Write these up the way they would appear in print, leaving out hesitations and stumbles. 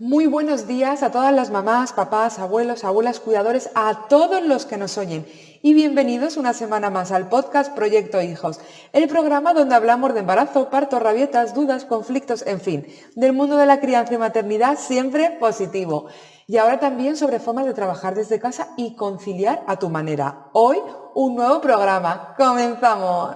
Muy buenos días a todas las mamás, papás, abuelos, abuelas, cuidadores, a todos los que nos oyen. Y bienvenidos una semana más al podcast Proyecto Hijos, el programa donde hablamos de embarazo, parto, rabietas, dudas, conflictos, en fin, del mundo de la crianza y maternidad siempre positivo. Y ahora también sobre formas de trabajar desde casa y conciliar a tu manera. Hoy, un nuevo programa. ¡Comenzamos!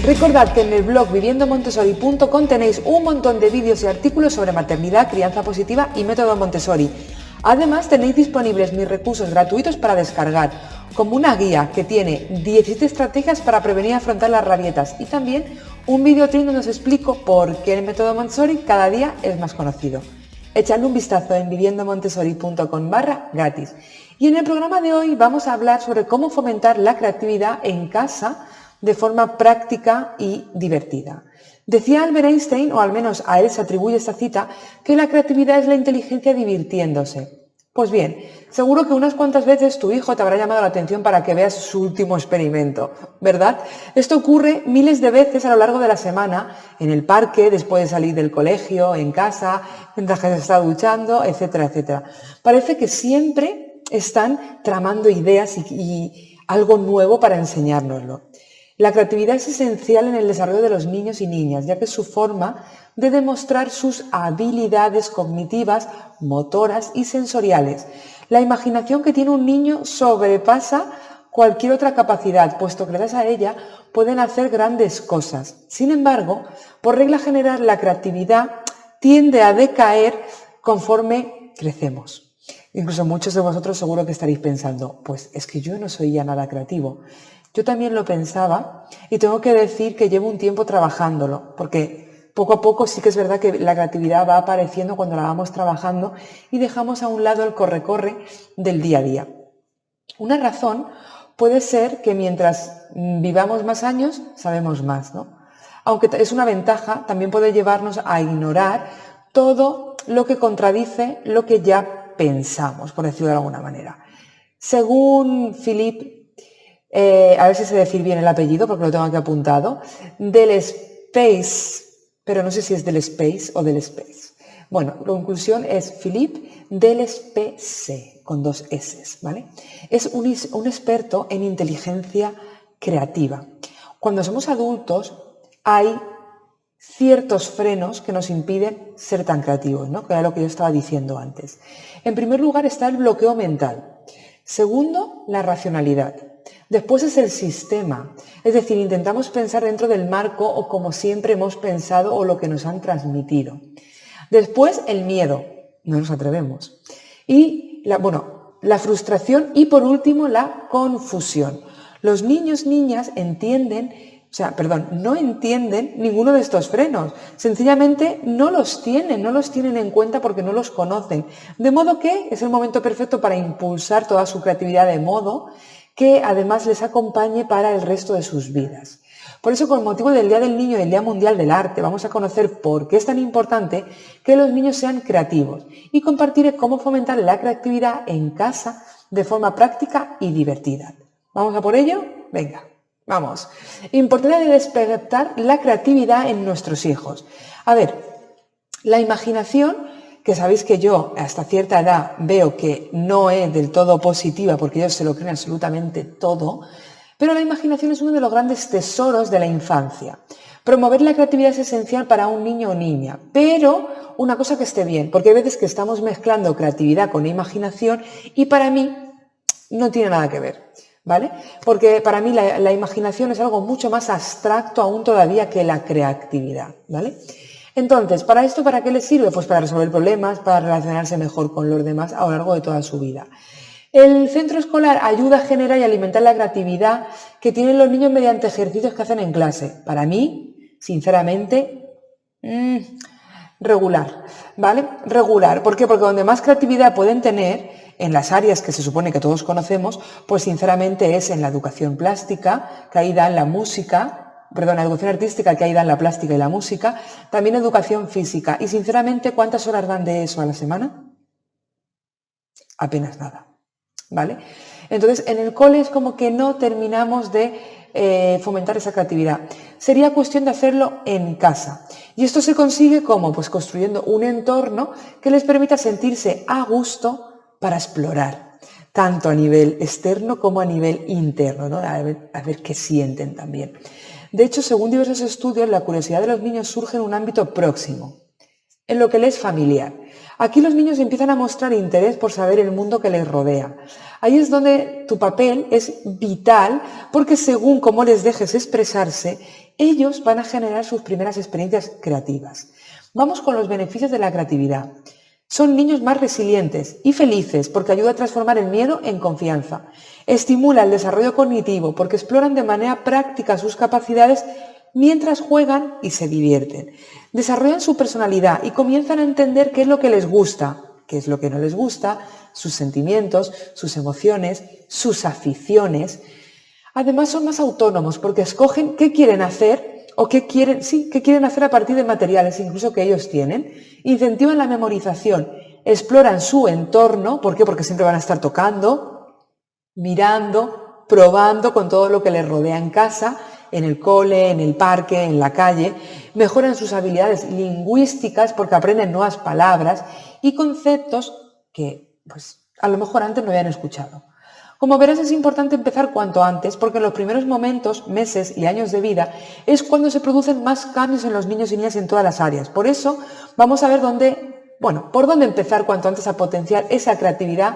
Recordad que en el blog viviendomontessori.com tenéis un montón de vídeos y artículos sobre maternidad, crianza positiva y método Montessori. Además tenéis disponibles mis recursos gratuitos para descargar, como una guía que tiene 17 estrategias para prevenir y afrontar las rabietas y también un vídeo donde os explico por qué el método Montessori cada día es más conocido. Echadle un vistazo en viviendomontessori.com/gratis. Y en el programa de hoy vamos a hablar sobre cómo fomentar la creatividad en casa de forma práctica y divertida. Decía Albert Einstein, o al menos a él se atribuye esta cita, que la creatividad es la inteligencia divirtiéndose. Pues bien, seguro que unas cuantas veces tu hijo te habrá llamado la atención para que veas su último experimento, ¿verdad? Esto ocurre miles de veces a lo largo de la semana, en el parque, después de salir del colegio, en casa, mientras que se está duchando, etcétera, etcétera. Parece que siempre están tramando ideas y algo nuevo para enseñárnoslo. La creatividad es esencial en el desarrollo de los niños y niñas, ya que es su forma de demostrar sus habilidades cognitivas, motoras y sensoriales. La imaginación que tiene un niño sobrepasa cualquier otra capacidad, puesto que gracias a ella pueden hacer grandes cosas. Sin embargo, por regla general, la creatividad tiende a decaer conforme crecemos. Incluso muchos de vosotros seguro que estaréis pensando, pues es que yo no soy ya nada creativo. Yo también lo pensaba y tengo que decir que llevo un tiempo trabajándolo, porque poco a poco sí que es verdad que la creatividad va apareciendo cuando la vamos trabajando y dejamos a un lado el corre-corre del día a día. Una razón puede ser que mientras vivamos más años, sabemos más, ¿no? Aunque es una ventaja, también puede llevarnos a ignorar todo lo que contradice lo que ya pensamos, por decirlo de alguna manera. Según Philippe, a ver si sé decir bien el apellido porque lo tengo aquí apuntado, del Space, pero no sé si es del Space o del Space. Bueno, la conclusión es Philippe Delespesse, con 2 S, ¿vale? Es un experto en inteligencia creativa. Cuando somos adultos hay ciertos frenos que nos impiden ser tan creativos, ¿no? Que era lo que yo estaba diciendo antes. En primer lugar está el bloqueo mental. Segundo, la racionalidad. Después es el sistema, es decir, intentamos pensar dentro del marco o como siempre hemos pensado o lo que nos han transmitido. Después el miedo, no nos atrevemos. Y la frustración y por último la confusión. Los niños, niñas no entienden ninguno de estos frenos. Sencillamente no los tienen en cuenta porque no los conocen. De modo que es el momento perfecto para impulsar toda su creatividad de modo que además les acompañe para el resto de sus vidas. Por eso, con motivo del Día del Niño y el Día Mundial del Arte, vamos a conocer por qué es tan importante que los niños sean creativos y compartiré cómo fomentar la creatividad en casa de forma práctica y divertida. ¿Vamos a por ello? Venga, vamos. Importancia de despertar la creatividad en nuestros hijos. A ver, la imaginación, que sabéis que yo hasta cierta edad veo que no es del todo positiva porque ellos se lo creen absolutamente todo, pero la imaginación es uno de los grandes tesoros de la infancia. Promover la creatividad es esencial para un niño o niña, pero una cosa que esté bien, porque hay veces que estamos mezclando creatividad con imaginación y para mí no tiene nada que ver, ¿vale? Porque para mí la imaginación es algo mucho más abstracto aún todavía que la creatividad, ¿vale? Entonces, ¿para esto para qué les sirve? Pues para resolver problemas, para relacionarse mejor con los demás a lo largo de toda su vida. El centro escolar ayuda a generar y alimentar la creatividad que tienen los niños mediante ejercicios que hacen en clase. Para mí, sinceramente, regular, ¿vale? Regular. ¿Por qué? Porque donde más creatividad pueden tener, en las áreas que se supone que todos conocemos, pues sinceramente es en la educación plástica, que ahí dan la música, educación artística que ahí dan la plástica y la música, también educación física. Y sinceramente, ¿cuántas horas dan de eso a la semana? Apenas nada, ¿vale? Entonces, en el cole es como que no terminamos de fomentar esa creatividad. Sería cuestión de hacerlo en casa. ¿Y esto se consigue cómo? Pues construyendo un entorno que les permita sentirse a gusto para explorar, tanto a nivel externo como a nivel interno, ¿no? A ver qué sienten también. De hecho, según diversos estudios, la curiosidad de los niños surge en un ámbito próximo, en lo que les es familiar. Aquí los niños empiezan a mostrar interés por saber el mundo que les rodea. Ahí es donde tu papel es vital, porque según cómo les dejes expresarse, ellos van a generar sus primeras experiencias creativas. Vamos con los beneficios de la creatividad. Son niños más resilientes y felices porque ayuda a transformar el miedo en confianza. Estimula el desarrollo cognitivo porque exploran de manera práctica sus capacidades mientras juegan y se divierten. Desarrollan su personalidad y comienzan a entender qué es lo que les gusta, qué es lo que no les gusta, sus sentimientos, sus emociones, sus aficiones. Además son más autónomos porque escogen qué quieren hacer o qué quieren hacer a partir de materiales incluso que ellos tienen. Incentivan la memorización, exploran su entorno. ¿Por qué? Porque siempre van a estar tocando, mirando, probando con todo lo que les rodea en casa, en el cole, en el parque, en la calle. Mejoran sus habilidades lingüísticas porque aprenden nuevas palabras y conceptos que pues, a lo mejor antes no habían escuchado. Como verás, es importante empezar cuanto antes porque en los primeros momentos, meses y años de vida es cuando se producen más cambios en los niños y niñas en todas las áreas. Por eso vamos a ver por dónde empezar cuanto antes a potenciar esa creatividad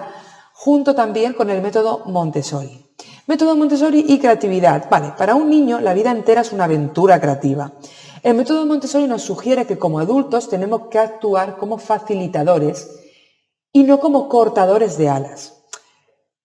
junto también con el método Montessori. Método Montessori y creatividad. Vale, para un niño la vida entera es una aventura creativa. El método Montessori nos sugiere que como adultos tenemos que actuar como facilitadores y no como cortadores de alas.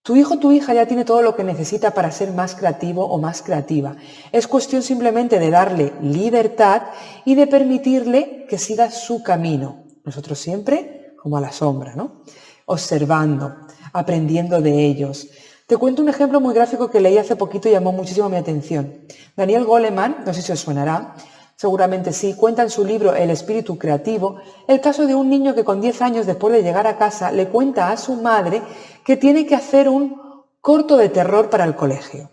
Tu hijo o tu hija ya tiene todo lo que necesita para ser más creativo o más creativa. Es cuestión simplemente de darle libertad y de permitirle que siga su camino. Nosotros siempre como a la sombra, ¿no? Observando, aprendiendo de ellos. Te cuento un ejemplo muy gráfico que leí hace poquito y llamó muchísimo mi atención. Daniel Goleman, no sé si os sonará, seguramente sí, cuenta en su libro El espíritu creativo el caso de un niño que con 10 años después de llegar a casa le cuenta a su madre que tiene que hacer un corto de terror para el colegio.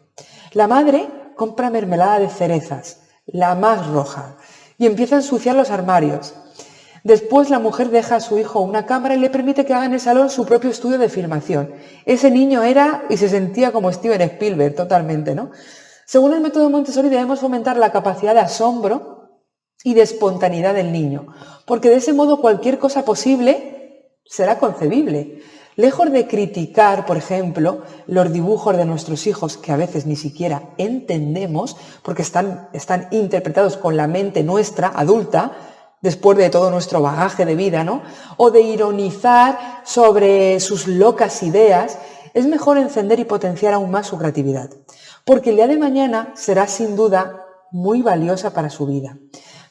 La madre compra mermelada de cerezas, la más roja, y empieza a ensuciar los armarios. Después la mujer deja a su hijo una cámara y le permite que haga en el salón su propio estudio de filmación. Ese niño era y se sentía como Steven Spielberg totalmente, ¿no? Según el método Montessori debemos fomentar la capacidad de asombro y de espontaneidad del niño, porque de ese modo cualquier cosa posible será concebible. Lejos de criticar, por ejemplo, los dibujos de nuestros hijos, que a veces ni siquiera entendemos, porque están interpretados con la mente nuestra, adulta, después de todo nuestro bagaje de vida, ¿no? O de ironizar sobre sus locas ideas, es mejor encender y potenciar aún más su creatividad, porque el día de mañana será sin duda muy valiosa para su vida.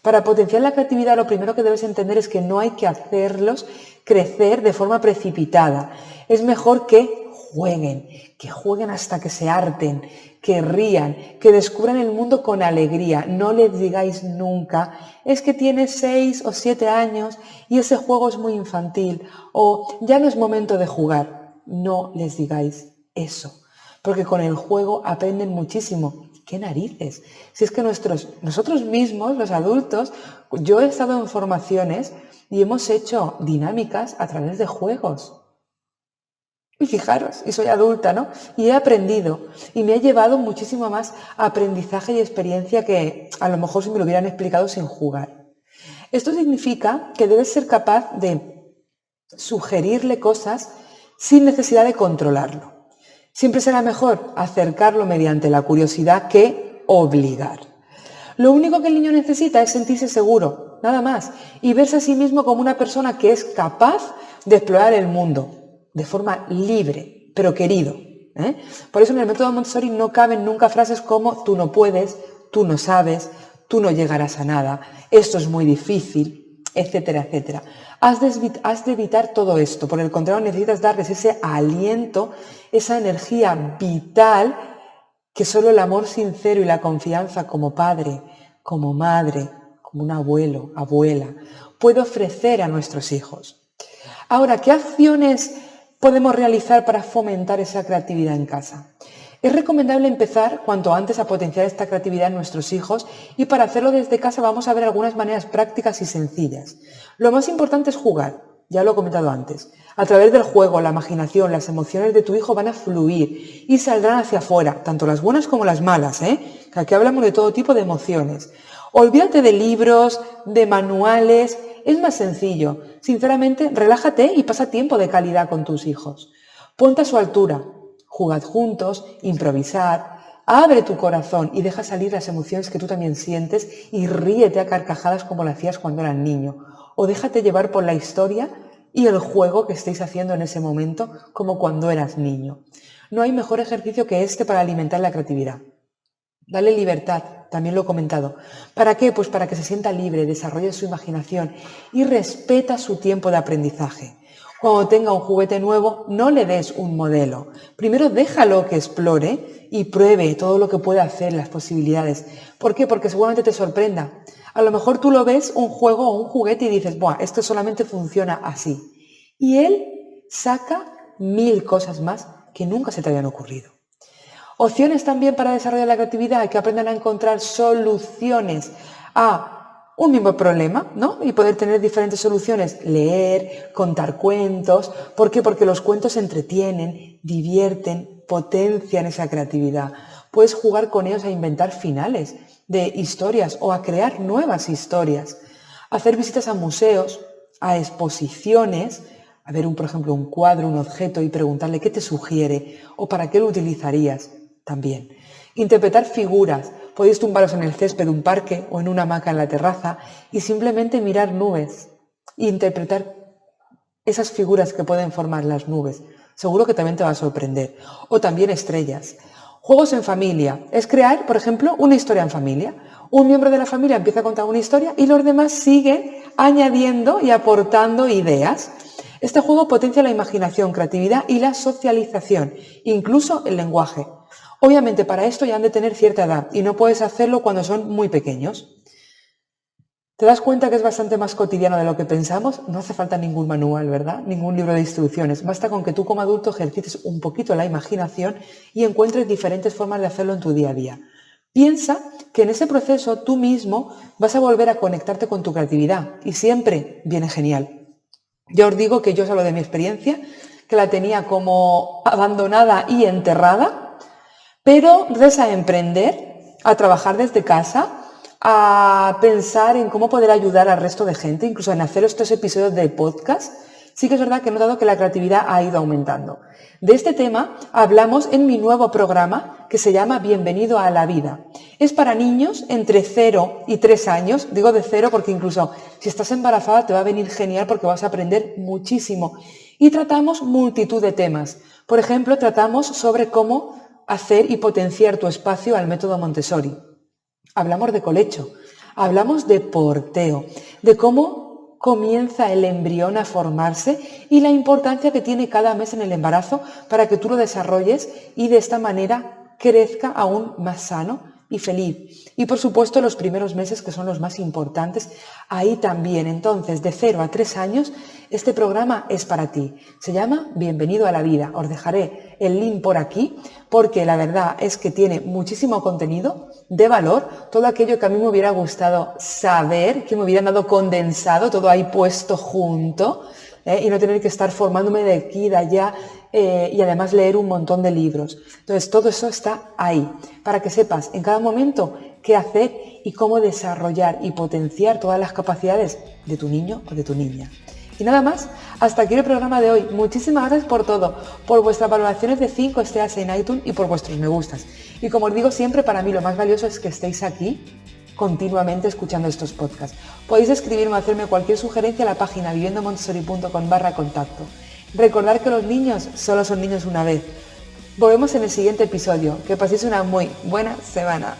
Para potenciar la creatividad, lo primero que debes entender es que no hay que hacerlos crecer de forma precipitada. Es mejor que jueguen hasta que se harten, que rían, que descubran el mundo con alegría. No les digáis nunca, es que tienes 6 o 7 años y ese juego es muy infantil, o ya no es momento de jugar. No les digáis eso, porque con el juego aprenden muchísimo. ¡Qué narices! Si es que nosotros mismos, los adultos, yo he estado en formaciones y hemos hecho dinámicas a través de juegos. Y fijaros, y soy adulta, ¿no? Y he aprendido y me ha llevado muchísimo más aprendizaje y experiencia que a lo mejor si me lo hubieran explicado sin jugar. Esto significa que debes ser capaz de sugerirle cosas sin necesidad de controlarlo. Siempre será mejor acercarlo mediante la curiosidad que obligar. Lo único que el niño necesita es sentirse seguro, nada más, y verse a sí mismo como una persona que es capaz de explorar el mundo de forma libre, pero querido. Por eso en el método Montessori no caben nunca frases como tú no puedes, tú no sabes, tú no llegarás a nada, esto es muy difícil, etcétera, etcétera. Has de evitar todo esto, por el contrario necesitas darles ese aliento, esa energía vital que solo el amor sincero y la confianza como padre, como madre, como un abuelo, abuela, puede ofrecer a nuestros hijos. Ahora, ¿qué acciones podemos realizar para fomentar esa creatividad en casa? Es recomendable empezar cuanto antes a potenciar esta creatividad en nuestros hijos y para hacerlo desde casa vamos a ver algunas maneras prácticas y sencillas. Lo más importante es jugar, ya lo he comentado antes. A través del juego, la imaginación, las emociones de tu hijo van a fluir y saldrán hacia afuera, tanto las buenas como las malas, que aquí hablamos de todo tipo de emociones. Olvídate de libros, de manuales, es más sencillo. Sinceramente, relájate y pasa tiempo de calidad con tus hijos. Ponte a su altura, jugad juntos, improvisad, abre tu corazón y deja salir las emociones que tú también sientes y ríete a carcajadas como lo hacías cuando eras niño. O déjate llevar por la historia y el juego que estéis haciendo en ese momento como cuando eras niño. No hay mejor ejercicio que este para alimentar la creatividad. Dale libertad, también lo he comentado. ¿Para qué? Pues para que se sienta libre, desarrolle su imaginación y respeta su tiempo de aprendizaje. Cuando tenga un juguete nuevo, no le des un modelo. Primero déjalo que explore y pruebe todo lo que puede hacer, las posibilidades. ¿Por qué? Porque seguramente te sorprenda. A lo mejor tú lo ves un juego o un juguete y dices, ¡buah, esto solamente funciona así! Y él saca 1000 cosas más que nunca se te habían ocurrido. Opciones también para desarrollar la creatividad, que aprendan a encontrar soluciones a un mismo problema, ¿no? Y poder tener diferentes soluciones. Leer, contar cuentos. ¿Por qué? Porque los cuentos entretienen, divierten, potencian esa creatividad. Puedes jugar con ellos a inventar finales de historias o a crear nuevas historias. Hacer visitas a museos, a exposiciones, a ver, por ejemplo, un cuadro, un objeto y preguntarle qué te sugiere o para qué lo utilizarías también. Interpretar figuras. Podéis tumbaros en el césped de un parque o en una hamaca en la terraza y simplemente mirar nubes e interpretar esas figuras que pueden formar las nubes. Seguro que también te va a sorprender. O también estrellas. Juegos en familia. Es crear, por ejemplo, una historia en familia. Un miembro de la familia empieza a contar una historia y los demás siguen añadiendo y aportando ideas. Este juego potencia la imaginación, creatividad y la socialización, incluso el lenguaje. Obviamente para esto ya han de tener cierta edad y no puedes hacerlo cuando son muy pequeños. ¿Te das cuenta que es bastante más cotidiano de lo que pensamos? No hace falta ningún manual, ¿verdad? Ningún libro de instrucciones. Basta con que tú como adulto ejercites un poquito la imaginación y encuentres diferentes formas de hacerlo en tu día a día. Piensa que en ese proceso tú mismo vas a volver a conectarte con tu creatividad y siempre viene genial. Yo os digo que yo os hablo de mi experiencia, que la tenía como abandonada y enterrada, pero gracias a emprender, a trabajar desde casa, a pensar en cómo poder ayudar al resto de gente, incluso en hacer estos episodios de podcast, sí que es verdad que he notado que la creatividad ha ido aumentando. De este tema hablamos en mi nuevo programa que se llama Bienvenido a la vida. Es para niños entre 0 y 3 años, digo de 0 porque incluso si estás embarazada te va a venir genial porque vas a aprender muchísimo. Y tratamos multitud de temas. Por ejemplo, tratamos sobre cómo hacer y potenciar tu espacio al método Montessori. Hablamos de colecho, hablamos de porteo, de cómo comienza el embrión a formarse y la importancia que tiene cada mes en el embarazo para que tú lo desarrolles y de esta manera crezca aún más sano y feliz. Y por supuesto los primeros meses que son los más importantes, ahí también. Entonces, de 0 a 3 años, este programa es para ti. Se llama Bienvenido a la vida. Os dejaré el link por aquí porque la verdad es que tiene muchísimo contenido de valor, todo aquello que a mí me hubiera gustado saber, que me hubieran dado condensado, todo ahí puesto junto, y no tener que estar formándome de aquí y de allá y además leer un montón de libros. Entonces todo eso está ahí, para que sepas en cada momento qué hacer y cómo desarrollar y potenciar todas las capacidades de tu niño o de tu niña. Y nada más, hasta aquí el programa de hoy. Muchísimas gracias por todo, por vuestras valoraciones de 5 estrellas en iTunes y por vuestros me gustas. Y como os digo siempre, para mí lo más valioso es que estéis aquí continuamente escuchando estos podcasts. Podéis escribirme o hacerme cualquier sugerencia a la página viviendomontessori.com/contacto. Recordad que los niños solo son niños una vez. Volvemos en el siguiente episodio. Que paséis una muy buena semana.